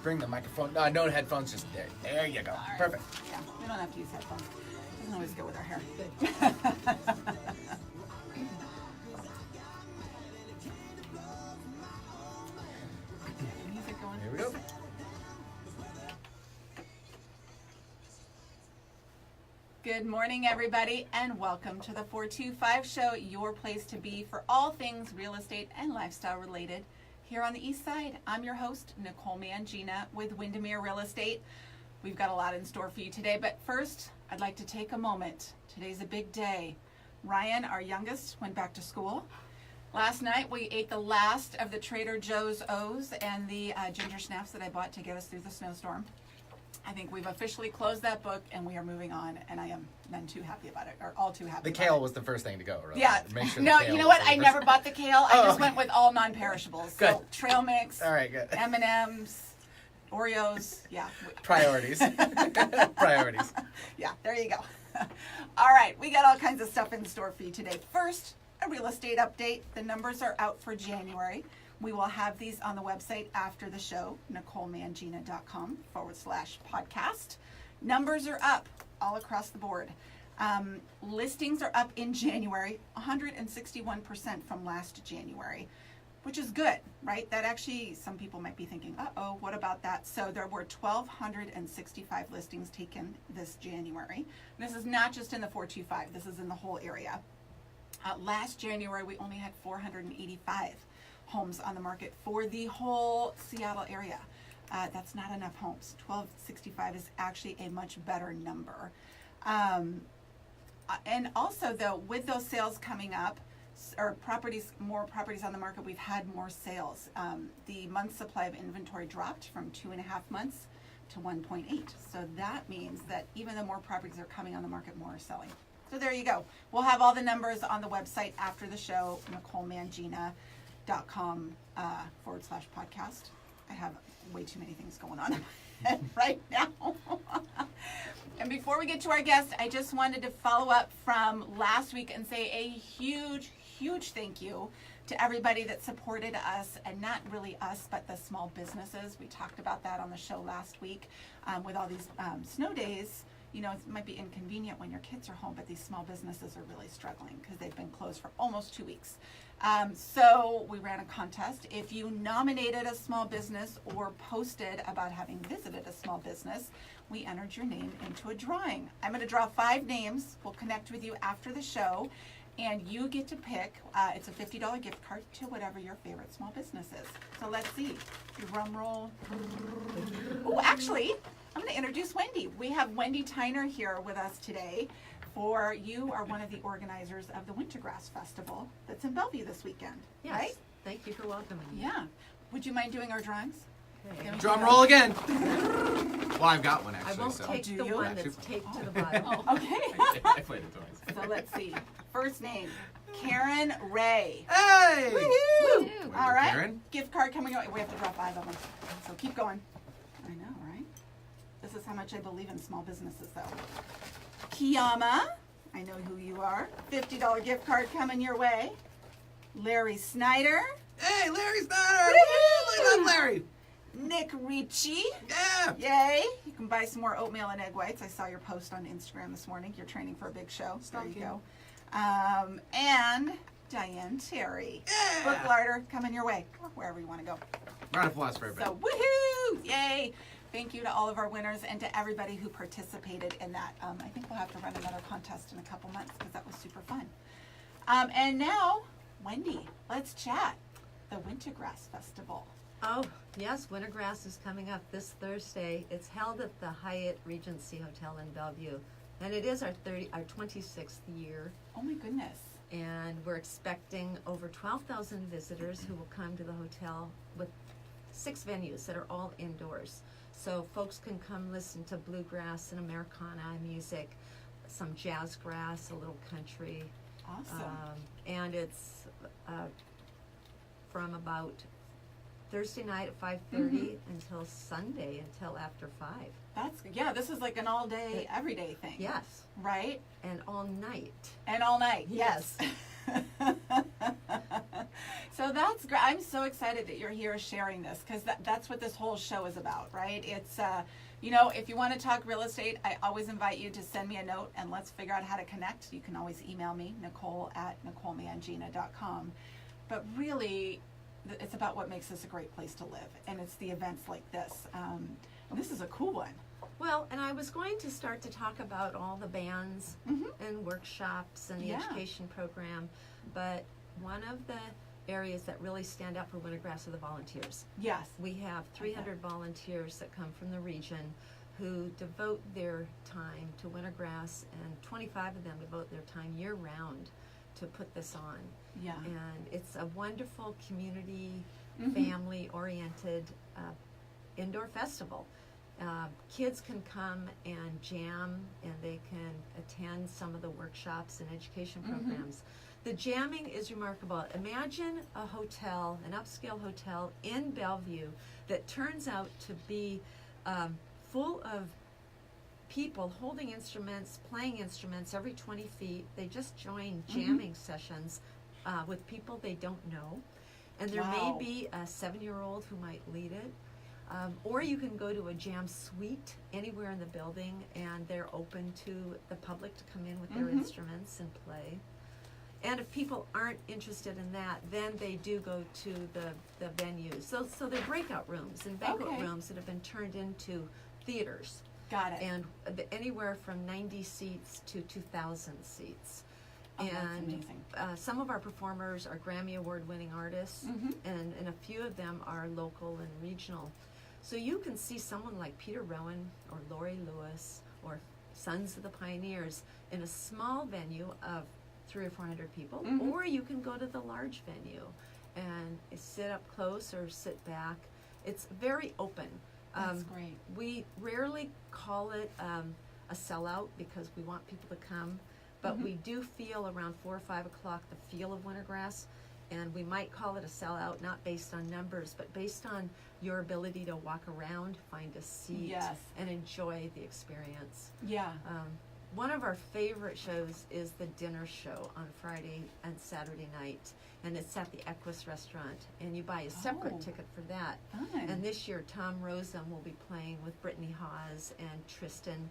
bring the microphone. No headphones, just there. There you go. Right. Perfect. Yeah, we don't have to use headphones. Doesn't always go with our hair. Music going. Here we go. Good morning, everybody, and welcome to the 425 Show, your place to be for all things real estate and lifestyle related. Here on the East Side, I'm your host, Nicole Mangina with Windermere Real Estate. We've got a lot in store for you today, but first, I'd like to take a moment. Today's a big day. Ryan, our youngest, went back to school. Last night, we ate the last of the Trader Joe's O's and the ginger snaps that I bought to get us through the snowstorm. I think we've officially closed that book and we are moving on, and I am none too happy about it, or all too happy The about kale it. was the first thing to go, right? Yeah. Make sure No, the kale you know was what? the I first- never bought the kale. I Oh, just okay. went with all non-perishables. Good. So trail mix, All right, good. M&Ms, Oreos. Yeah. Priorities. Priorities. Yeah, there you go. All right, we got all kinds of stuff in store for you today. First, a real estate update. The numbers are out for January. We will have these on the website after the show, NicoleMangina.com/podcast. Numbers are up all across the board. Listings are up in January, 161% from last January, which is good, right? That actually, some people might be thinking, uh-oh, what about that? So there were 1,265 listings taken this January. This is not just in the 425, this is in the whole area. Last January, we only had 485 homes on the market for the whole Seattle area. That's not enough homes. 1,265 is actually a much better number. And also, though, with those sales coming up, or more properties on the market, we've had more sales. The month supply of inventory dropped from 2.5 months to 1.8. So that means that even though more properties are coming on the market, more are selling. So there you go. We'll have all the numbers on the website after the show, NicoleMangina.com/podcast. I have way too many things going on right now. And before we get to our guest, I just wanted to follow up from last week and say a huge, huge thank you to everybody that supported us, and not really us, but the small businesses. We talked about that on the show last week with all these snow days. You know, it might be inconvenient when your kids are home, but these small businesses are really struggling because they've been closed for almost 2 weeks. So we ran a contest. If you nominated a small business or posted about having visited a small business, we entered your name into a drawing. I'm going to draw 5 names. We'll connect with you after the show, and you get to pick. It's a $50 gift card to whatever your favorite small business is. So let's see. Drum roll. Oh, actually, I'm going to introduce Wendy. We have Wendy Tyner here with us today. You are one of the organizers of the Wintergrass Festival that's in Bellevue this weekend, Yes. right? Thank you for welcoming me. Yeah. Would you mind doing our drawings? Okay. Can we Drum do roll again. Well, I've got one I actually. won't so. take do the you? one that's taped to the bottom. that? Okay. I played it twice. So let's see. First name, Karen Ray. Hey! Woo-hoo! Way to go, All right. Karen. Gift card coming out. We have to draw 5 of them. So keep going. I know, right? This is how much I believe in small businesses, though. Kiyama. I know who you are. $50 gift card coming your way. Larry Snyder. Hey, Larry Snyder! Woo-hoo! Woo! I love Larry! Nick Ricci. Yeah! Yay! You can buy some more oatmeal and egg whites. I saw your post on Instagram this morning. You're training for a big show. There you go. And Diane Terry. Yeah! Booklarder coming your way, or wherever you want to go. Round of applause for everybody. So, woohoo! Yay! Thank you to all of our winners and to everybody who participated in that. I think we'll have to run another contest in a couple months because that was super fun. And now, Wendy, let's chat. The Wintergrass Festival. Oh, yes, Wintergrass is coming up this Thursday. It's held at the Hyatt Regency Hotel in Bellevue. And it is our 26th year. Oh my goodness. And we're expecting over 12,000 visitors who will come to the hotel with 6 venues that are all indoors. So folks can come listen to bluegrass and Americana music, some jazz grass, a little country. Awesome. And it's from about Thursday night at 5:30 until Sunday until after 5. This is like an all day, everyday thing. Yes, Right? and all night. And all night. Yes. So that's great. I'm so excited that you're here sharing this, because that's what this whole show is about, right? It's, if you want to talk real estate, I always invite you to send me a note and let's figure out how to connect. You can always email me, Nicole@NicoleMangina.com. But really, it's about what makes this a great place to live, and it's the events like this. And this is a cool one. Well, and I was going to start to talk about all the bands and workshops and the education program, but one of the areas that really stand out for Wintergrass are the volunteers. Yes. We have 300 volunteers that come from the region who devote their time to Wintergrass, and 25 of them devote their time year-round to put this on. Yeah. And it's a wonderful community, family-oriented indoor festival. Kids can come and jam, and they can attend some of the workshops and education programs. The jamming is remarkable. Imagine a hotel, an upscale hotel in Bellevue that turns out to be full of people holding instruments, playing instruments every 20 feet. They just join jamming sessions with people they don't know. And there may be a 7-year-old who might lead it. Or you can go to a jam suite anywhere in the building, and they're open to the public to come in with their instruments and play. And if people aren't interested in that, then they do go to the venues. So they're breakout rooms and banquet rooms that have been turned into theaters. Got it. And anywhere from 90 seats to 2,000 seats. Oh, that's And amazing. some of our performers are Grammy Award-winning artists, and a few of them are local and regional. So you can see someone like Peter Rowan or Lori Lewis or Sons of the Pioneers in a small venue of 300 or 400 people, or you can go to the large venue and sit up close or sit back. It's very open. That's great. We rarely call it a sellout because we want people to come, but we do feel around 4 or 5 o'clock the feel of Wintergrass, and we might call it a sellout, not based on numbers, but based on your ability to walk around, find a seat, and enjoy the experience. Yeah. One of our favorite shows is the dinner show on Friday and Saturday night, and it's at the Equus restaurant, and you buy a separate ticket for that. Fun. And this year, Tom Rosem will be playing with Brittany Hawes and Tristan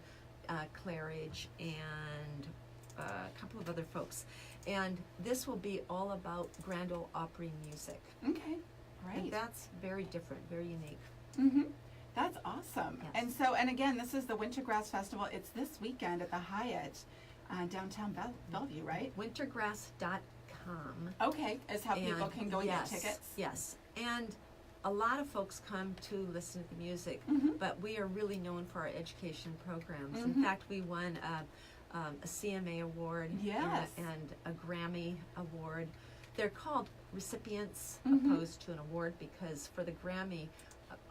Claridge and a couple of other folks. And this will be all about Grand Ole Opry music. Okay. Great. And that's very different, very unique. That's awesome. Yes. And so, and again, this is the Wintergrass Festival. It's this weekend at the Hyatt, downtown Bellevue, right? Wintergrass.com. Okay, is how people can go and get tickets. Yes, and a lot of folks come to listen to the music, but we are really known for our education programs. In fact, we won a CMA award and a Grammy award. They're called recipients opposed to an award, because for the Grammy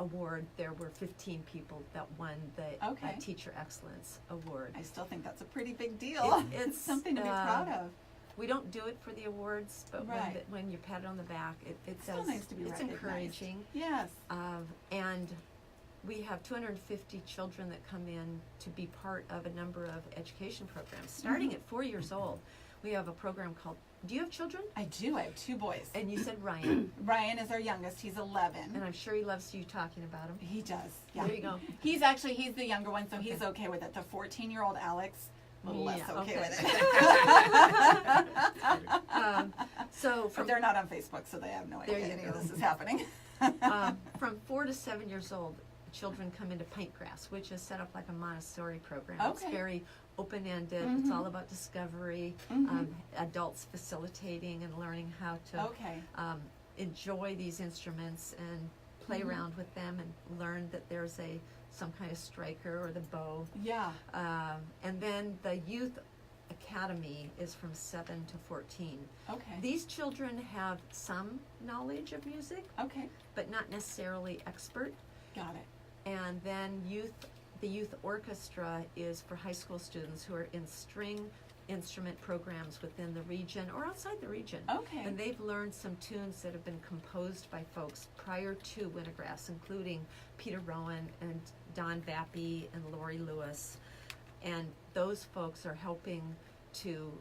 award there were 15 people that won the Teacher Excellence Award. I still think that's a pretty big deal. It's something to be proud of. We don't do it for the awards, but when you're patted on the back, it's still nice to be it's recognized. encouraging. Yes. And we have 250 children that come in to be part of a number of education programs, starting at 4 years old. We have a program called, do you have children? I do. I have 2 boys. And you said Ryan. Ryan is our youngest. He's 11. And I'm sure he loves you talking about him. He does. Yeah. There you go. He's the younger one, so he's okay with it. The 14-year-old Alex, a little less okay with it. But they're not on Facebook, so they have no idea any of this is happening. From 4 to 7 years old, children come into Paintgrass, which is set up like a Montessori program. It's very open-ended. It's all about discovery, adults facilitating and learning how to enjoy these instruments and play around with them and learn that there's some kind of striker or the bow. Yeah. And then the youth academy is from 7 to 14. Okay. These children have some knowledge of music, but not necessarily expert. Got it. And then the youth orchestra is for high school students who are in string instrument programs within the region or outside the region. Okay. And they've learned some tunes that have been composed by folks prior to Wintergrass, including Peter Rowan and Don Vappy and Lori Lewis. And those folks are helping to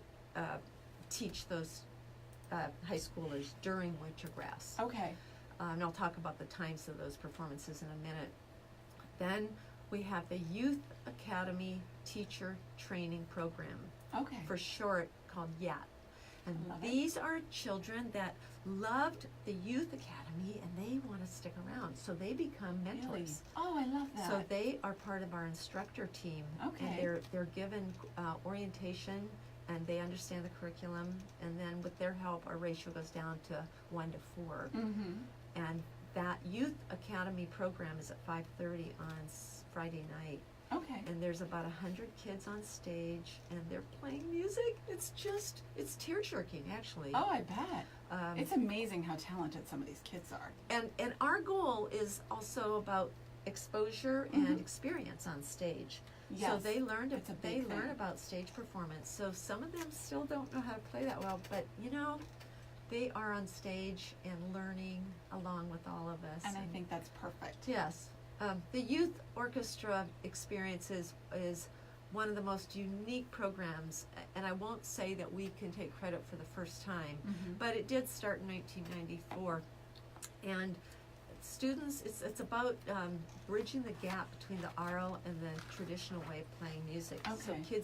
teach those high schoolers during Wintergrass. Okay. And I'll talk about the times of those performances in a minute. Then we have the Youth Academy Teacher Training Program, Okay. for short, called YAT. And Love it. these are children that loved the Youth Academy and they want to stick around, so they become mentors. Really? Oh, I love that. So they are part of our instructor team. Okay. And they're given orientation and they understand the curriculum, and then with their help our ratio goes down to 1 to 4. Mm-hmm. And that Youth Academy program is at 5:30 on Friday night. Okay. And there's about 100 kids on stage and they're playing music. It's tear-jerking actually. Oh, I bet. Um, It's amazing how talented some of these kids are. and our goal is also about exposure and Mhm. experience on stage. So Yes, they learn it's a big thing. about stage performance. So some of them still don't know how to play that well, but they are on stage and learning along with all of us. And I think that's perfect. Yes. The youth orchestra experience is one of the most unique programs, and I won't say that we can take credit for the first time, Mhm. but it did start in 1994. And students, it's about bridging the gap between the oral and the traditional way of playing music. So Okay.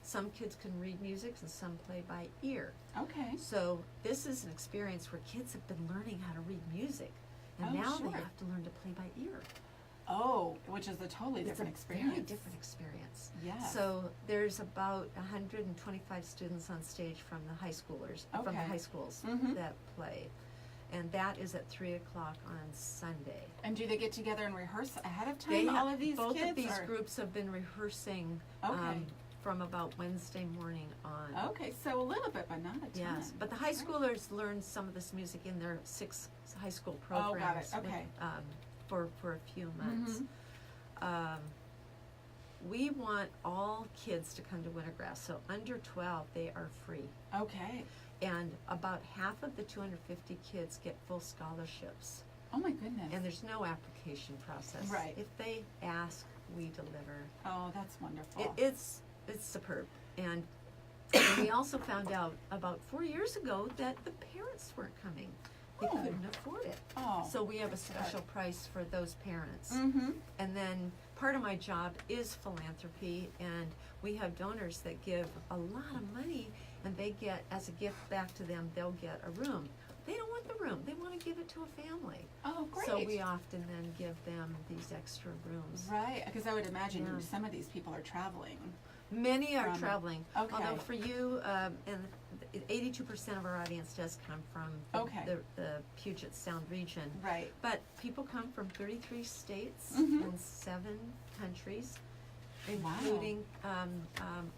some kids can read music and some play by ear. Okay. So this is an experience where kids have been learning how to read music, and Oh, now sure. they have to learn to play by ear. Oh, which is a totally It's a different experience. very different experience. Yes. So there's about 125 students on stage from the high schoolers, from the Okay. high schools Mhm. that play. And that is at 3:00 on Sunday. And do they get together and rehearse ahead of time? They all have- of these both kids? of these or- groups have been rehearsing Okay. from about Wednesday morning on. Okay, so a little bit, but not a ton. Yes, but the high That's great. schoolers learn some of this music in their 6 high school Oh, got it. programs. Okay. For a few months. Mhm. We want all kids to come to Wintergrass, so under 12 they are free. Okay. And about half of the 250 kids get full scholarships. Oh my goodness. And there's no application process. Right. If they ask, we deliver. Oh, that's wonderful. It's superb. And we also found out about 4 years ago that the parents weren't coming. They Oh. couldn't afford it. Oh. So we have a that's good. special price for those parents. Mm-hmm. And then part of my job is philanthropy, and we have donors that give a lot of money, and they get, as a gift back to them, they'll get a room. They don't want the room, they want to give it to a family. Oh, great. So we often then give them these extra rooms. Right, because I would imagine Yeah. some of these people are traveling. Many are From- traveling. okay. Although for you, and 82% of our audience does come from Okay. the Puget Sound region. Right. But people come from 33 states Mhm. and 7 countries, Wow. including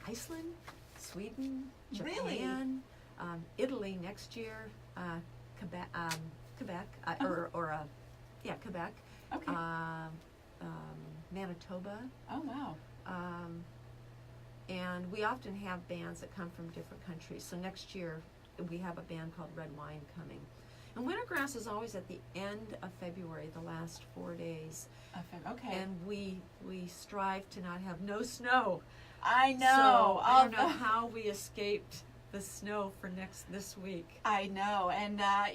Iceland, Sweden, Really? Japan, Italy next year, Quebec, Quebec, Quebec, Okay. Manitoba. Oh, wow. And we often have bands that come from different countries. So next year we have a band called Red Wine coming. And Wintergrass is always at the end of February, the last 4 days. Okay. And we strive to not have no snow. I know. So I don't know I'll- how we escaped the snow for this week. I know, and I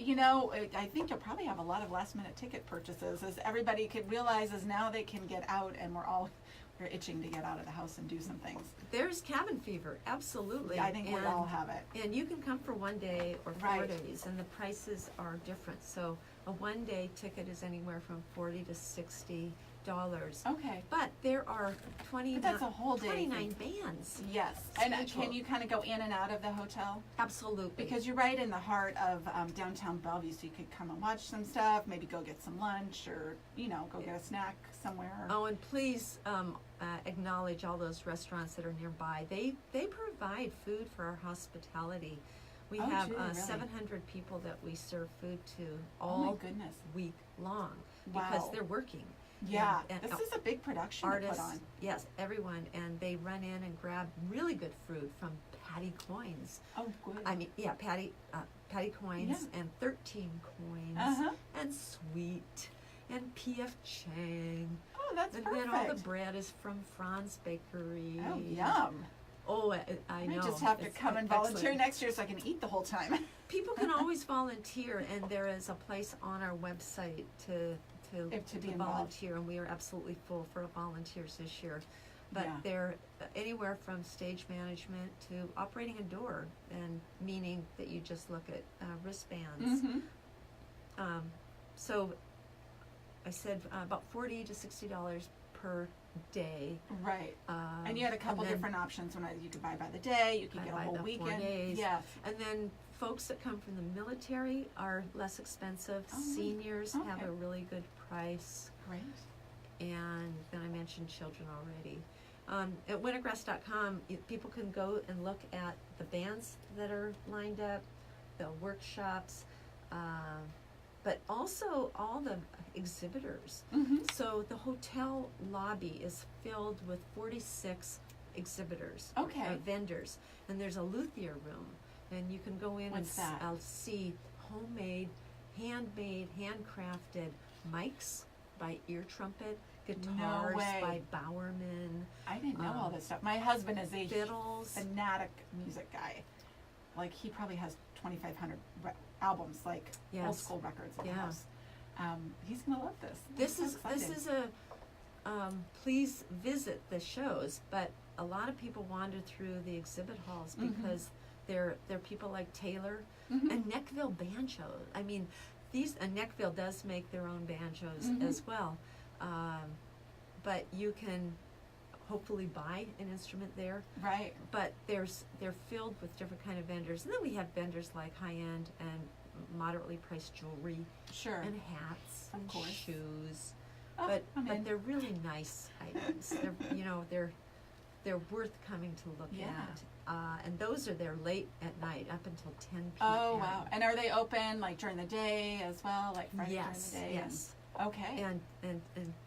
think you'll probably have a lot of last-minute ticket purchases, as everybody could realize is now they can get out, and we're itching to get out of the house and do some things. There's cabin fever, absolutely. I think we And- all have it. And you can come for 1 day or 4 Right. days, and the prices are different. So a 1 day ticket is anywhere from $40 to $60. Okay. But there are But that's a whole day 29 bands. Yes. And Schedule. can you kind of go in and out of the hotel? Absolutely. Because you're right in the heart of downtown Bellevue, so you could come and watch some stuff, maybe go get some lunch, or go get a snack somewhere. Oh, and please acknowledge all those restaurants that are nearby. They provide food for our hospitality. We Oh, have gee, really? 700 people that we serve food to Oh my all goodness. week long because Wow. they're working. Yeah, And this is a big production Artists, to put on. yes, everyone, and they run in and grab really good food from Patty Coins. Oh, good. Patty Coins and 13 Coins Uh-huh. and Sweet and P.F. Chang. Oh, that's And perfect. then all the bread is from Franz Bakery. Oh, yum. Oh, I I know. just have to It's come and excellent. volunteer next year so I can eat the whole time. People can always volunteer, and there is a place on our website to be involved. volunteer, and we are absolutely full for volunteers this year. But Yeah. they're anywhere from stage management to operating a door, and meaning that you just look at wristbands. Mm-hmm. So I said about $40 to $60 per day. Right. And you had a couple and then- different options. You could buy by the day. You could get a Buy whole the 4 weekend. days. Yes. And then folks that come from the military are less expensive. Oh, Seniors have okay. a really good price. Great. And then I mentioned children already. At wintergrass.com, people can go and look at the bands that are lined up, the workshops, but also all the exhibitors. Mm-hmm. So the hotel lobby is filled with 46 exhibitors, Okay. vendors, and there's a luthier room, and you can go in What's that? and see homemade, handmade, handcrafted mics by Ear Trumpet, guitars way. by Bowerman, I didn't know all this stuff. My husband is a fiddles. fanatic music guy. Like, he probably has 2,500 albums, like old Yes. school records in the Yeah. house. He's gonna love this. This I'm so is excited. please visit the shows, but a lot of people wander through the exhibit halls Mhm. because they're people like Taylor Mhm. and Neckville Banjo. I mean, Neckville does make their own banjos Mhm. as well, but you can hopefully buy an instrument there. Right. But they're filled with different kind of vendors, and then we have vendors like high end and moderately priced jewelry Sure. and hats Of and course. shoes. Oh, But I'm in. they're really nice items. They're worth coming to look Yeah. at. And those are there late at night, up until 10 p.m. Oh, wow. And are they open, like, during the day as well? Like, Friday Yes, during the day? yes. Okay. And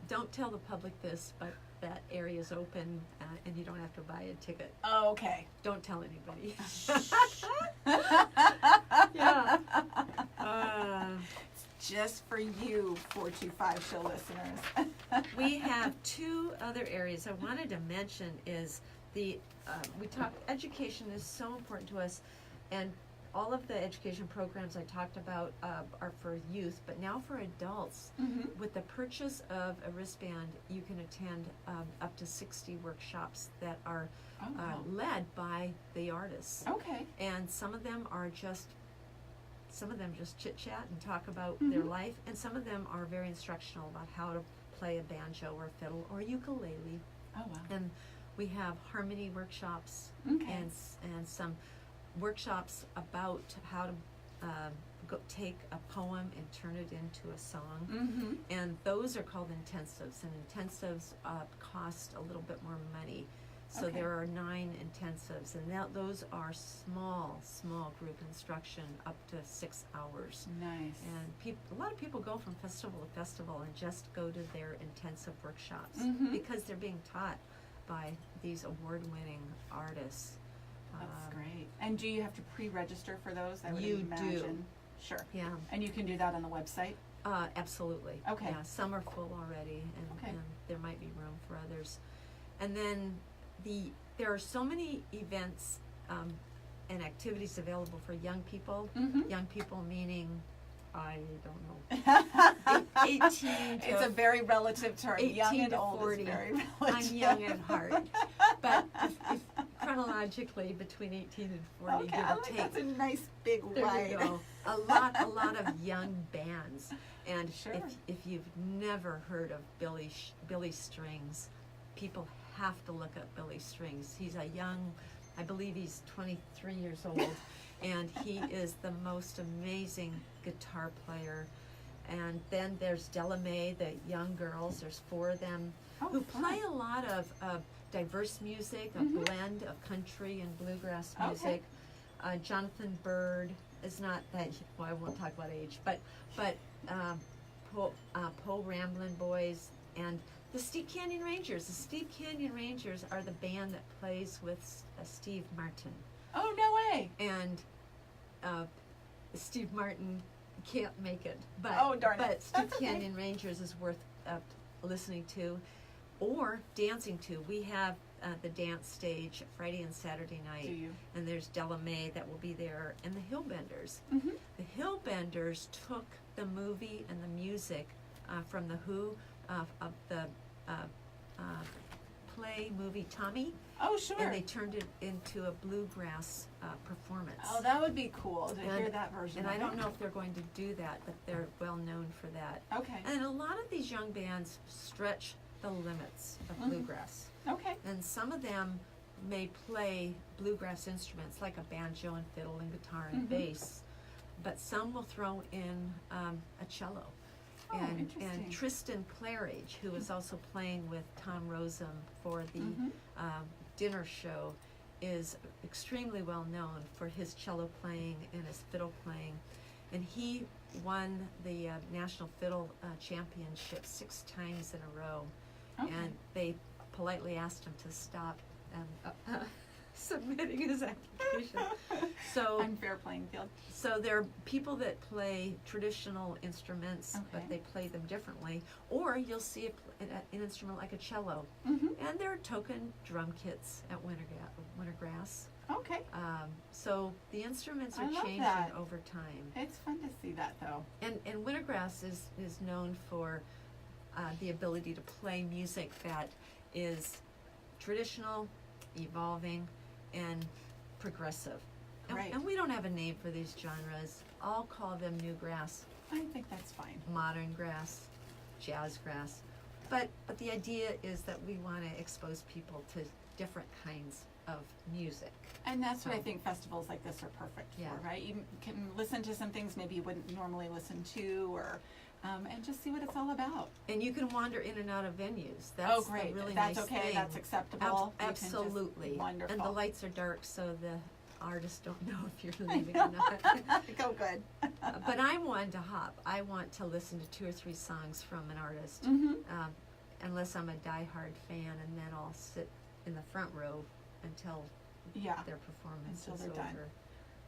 don't tell the public this, but that area is open, and you don't have to buy a ticket. Oh, okay. Don't tell anybody. Yeah. Just for you, 425 show listeners. We have 2 other areas I wanted to mention. Is education is so important to us, and all of the education programs I talked about are for youth, but now for adults. Mm-hmm. With the purchase of a wristband, you can attend up to 60 workshops that are Oh, wow. led by the artists. Okay. And some of them just chit chat and talk about their Mhm. life, and some of them are very instructional about how to play a banjo or fiddle or ukulele. Oh, wow. And we have harmony workshops Okay. and some workshops about how to take a poem and turn it into a song. Mm-hmm. And those are called intensives, and intensives cost a little bit more money. So Okay. there are 9 intensives, and those are small group instruction up to 6 hours. Nice. And a lot of people go from festival to festival and just go to their intensive workshops Mhm. because they're being taught by these award-winning artists. That's great. And do you have to pre-register for those? I would You do. imagine. Sure. Yeah, And you can do that on the website? absolutely. Okay. Yeah, some are full already, Okay. and there might be room for others. And then there are so many events and activities available for young people. Mm-hmm. Young people meaning, I don't know, 18 to It's a very relative term. 18 Young and to old 40. is very relative. I'm young at heart, but if chronologically between 18 and 40, Okay, give I or like take. that's a nice big There wide. you go. A lot of young bands, and Sure. if you've never heard of Billy Strings, people have to look up Billy Strings. He's I believe he's 23 years old, and he is the most amazing guitar player. And then there's Delamay, the young girls. There's 4 of them Oh, who fun. play a lot of diverse music, a Mhm. blend of country and bluegrass Okay. music. Jonathan Bird is not that. Well, I won't talk about age, but Poe Ramblin' Boys and the Steep Canyon Rangers. The Steep Canyon Rangers are the band that plays with Steve Martin, Oh, no way. and Steve Martin can't make it, but Oh, darn it. but Steep That's okay. Canyon Rangers is worth listening to or dancing to. We have the dance stage Friday and Saturday night. Do you? And there's Della Mae that will be there, and the Hillbenders. Mm-hmm. The Hillbenders took the movie and the music from the Who of the play movie Tommy, Oh, sure. and they turned it into a bluegrass performance. Oh, that would be cool to hear And- that version. And of I don't it. know if they're going to do that, but they're well known for that. Okay. And a lot of these young bands stretch the limits of Mhm. bluegrass. Okay. And some of them may play bluegrass instruments like a banjo and fiddle and guitar and Mhm. bass, but some will throw in a cello. Oh, and interesting. Tristan Claridge, who is also playing with Tom Rosem for the Mhm. dinner show, is extremely well known for his cello playing and his fiddle playing. And he won the National Fiddle Championship 6 times in a row. Okay. And they politely asked him to stop submitting his application. So, Unfair playing field. so there are people that play traditional instruments, but Okay. they play them differently. Or you'll see an instrument like a cello. Mm-hmm. And there are token drum kits at Wintergrass. Okay. So the instruments I are love changing that. over time. It's fun to see that though. And Wintergrass is known for the ability to play music that is traditional, evolving, and progressive. Right. And we don't have a name for these genres. I'll call them new grass, I think that's fine. modern grass, jazz grass. But the idea is that we want to expose people to different kinds of music. And that's what I So- think festivals like this are perfect Yeah. for, right? You can listen to some things maybe you wouldn't normally listen to, or and just see what it's all about. And you can wander in and out of venues. That's Oh, great! the really That's nice okay. thing. That's acceptable. You can just- Absolutely. Wonderful. And the lights are dark, so the artists don't know if you're leaving or not. Go good. But I'm one to hop. I want to listen to 2 or 3 songs from an artist, Mm-hmm. unless I'm a diehard fan, and then I'll sit in the front row until Yeah. their performance Until is they're done. over.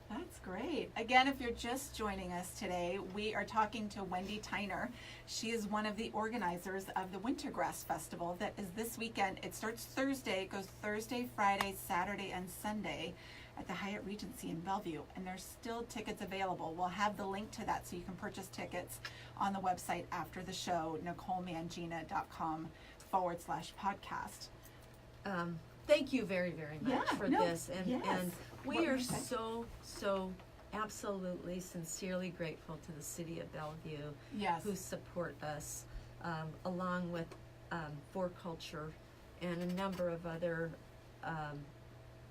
That's great. Again, if you're just joining us today, we are talking to Wendy Tyner. She is one of the organizers of the Wintergrass Festival that is this weekend. It starts Thursday. It goes Thursday, Friday, Saturday, and Sunday at the Hyatt Regency in Bellevue. And there's still tickets available. We'll have the link to that so you can purchase tickets on the website after the show, NicoleMangina.com/podcast. Thank you very, very much Yeah, for no, this. And, yes. and What we were are you saying? so absolutely, sincerely grateful to the city of Bellevue Yes. who support us, along with For Culture and a number of other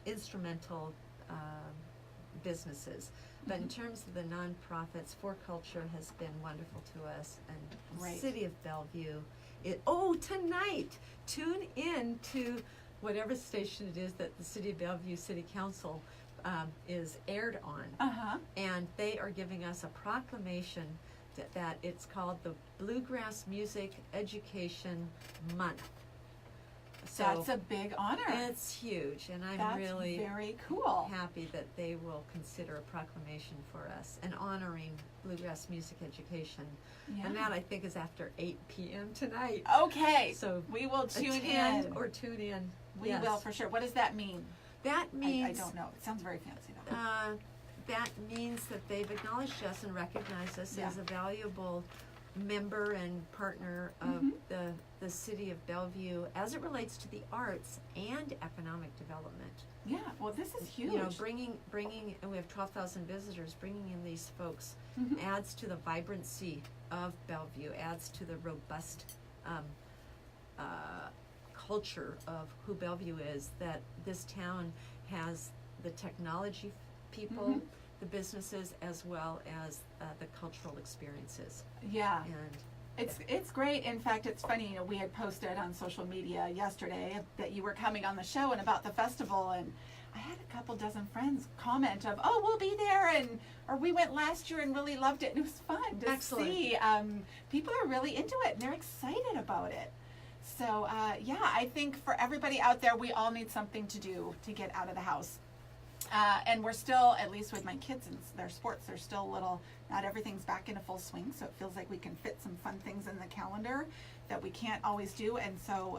instrumental businesses. But in Mhm. terms of the nonprofits, For Culture has been wonderful to us, and the Great. city of Bellevue. Tonight, tune in to whatever station it is that the city of Bellevue City Council is aired on. Uh-huh. And they are giving us a proclamation that it's called the Bluegrass Music Education Month. So That's a big honor. it's huge, and I'm That's really very cool. happy that they will consider a proclamation for us and honoring bluegrass music education. Yeah. And that, I think, is after 8 p.m. tonight. Okay. So We will tune attend in. or tune in. We Yes. will for sure. What does that mean? That means I don't know. It sounds very fancy though. that means that they've acknowledged us and recognized us Yeah. as a valuable member and partner of Mhm. the city of Bellevue as it relates to the arts and economic development. Yeah. Well, this is huge. You know, bringing, and we have 12,000 visitors. Bringing in these folks Mhm. adds to the vibrancy of Bellevue, adds to the robust culture of who Bellevue is. That this town has the technology people, Mhm. the businesses, as well as the cultural experiences. Yeah. And It's great. In fact, it's funny. You know, we had posted on social media yesterday that you were coming on the show and about the festival, and I had a couple dozen friends comment of, "Oh, we'll be there," or "We went last year and really loved it." And it was fun to Excellent. see. People are really into it and they're excited about it. So yeah, I think for everybody out there, we all need something to do to get out of the house. And we're still, at least with my kids and their sports, they're still a little, not everything's back into full swing, so it feels like we can fit some fun things in the calendar that we can't always do. And so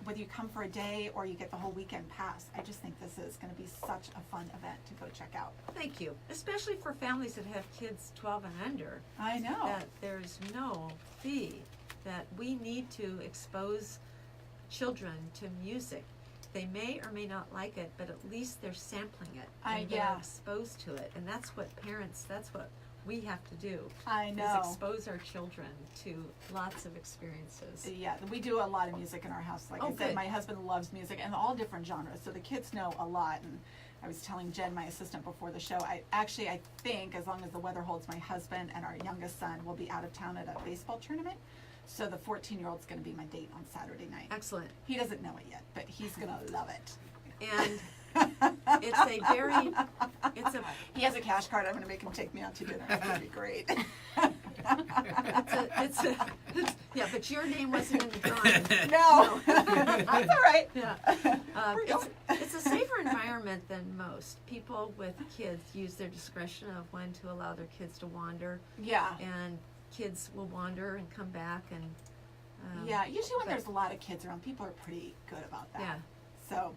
whether you come for a day or you get the whole weekend pass, I just think this is going to be such a fun event to go check out. Thank you. Especially for families that have kids 12 and under. I know. That there's no fee, that we need to expose children to music. They may or may not like it, but at least they're sampling it and they're exposed to it. And that's what parents, that's what we have to do. I know. Is expose our children to lots of experiences. Yeah, we do a lot of music in our house. Like I said, good. my husband loves music and all different genres, so the kids know a lot. And I was telling Jen, my assistant, before the show, I think as long as the weather holds, my husband and our youngest son will be out of town at a baseball tournament. So the 14-year-old's going to be my date on Saturday night. Excellent. He doesn't know it yet, but he's going to love it. And He has a cash card. I'm going to make him take me out to dinner. It's going to be great. yeah, but your name wasn't in the drawing. No. That's all right. Yeah. It's a safer environment than most. People with kids use their discretion of when to allow their kids to wander. Yeah. And kids will wander and come back and yeah, usually when there's a lot of kids around, people are pretty good about that. Yeah. So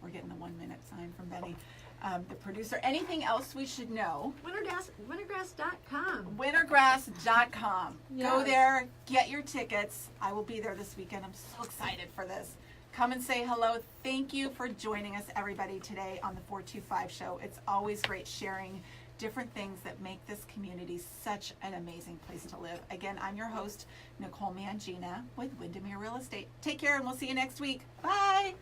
we're getting the 1 minute sign from Benny, the producer. Anything else we should know? Wintergrass.com. Wintergrass.com. Yes. Go there, get your tickets. I will be there this weekend. I'm so excited for this. Come and say hello. Thank you for joining us, everybody, today on the 425 show. It's always great sharing different things that make this community such an amazing place to live. Again, I'm your host, Nicole Mangina with Windermere Real Estate. Take care, and we'll see you next week. Bye.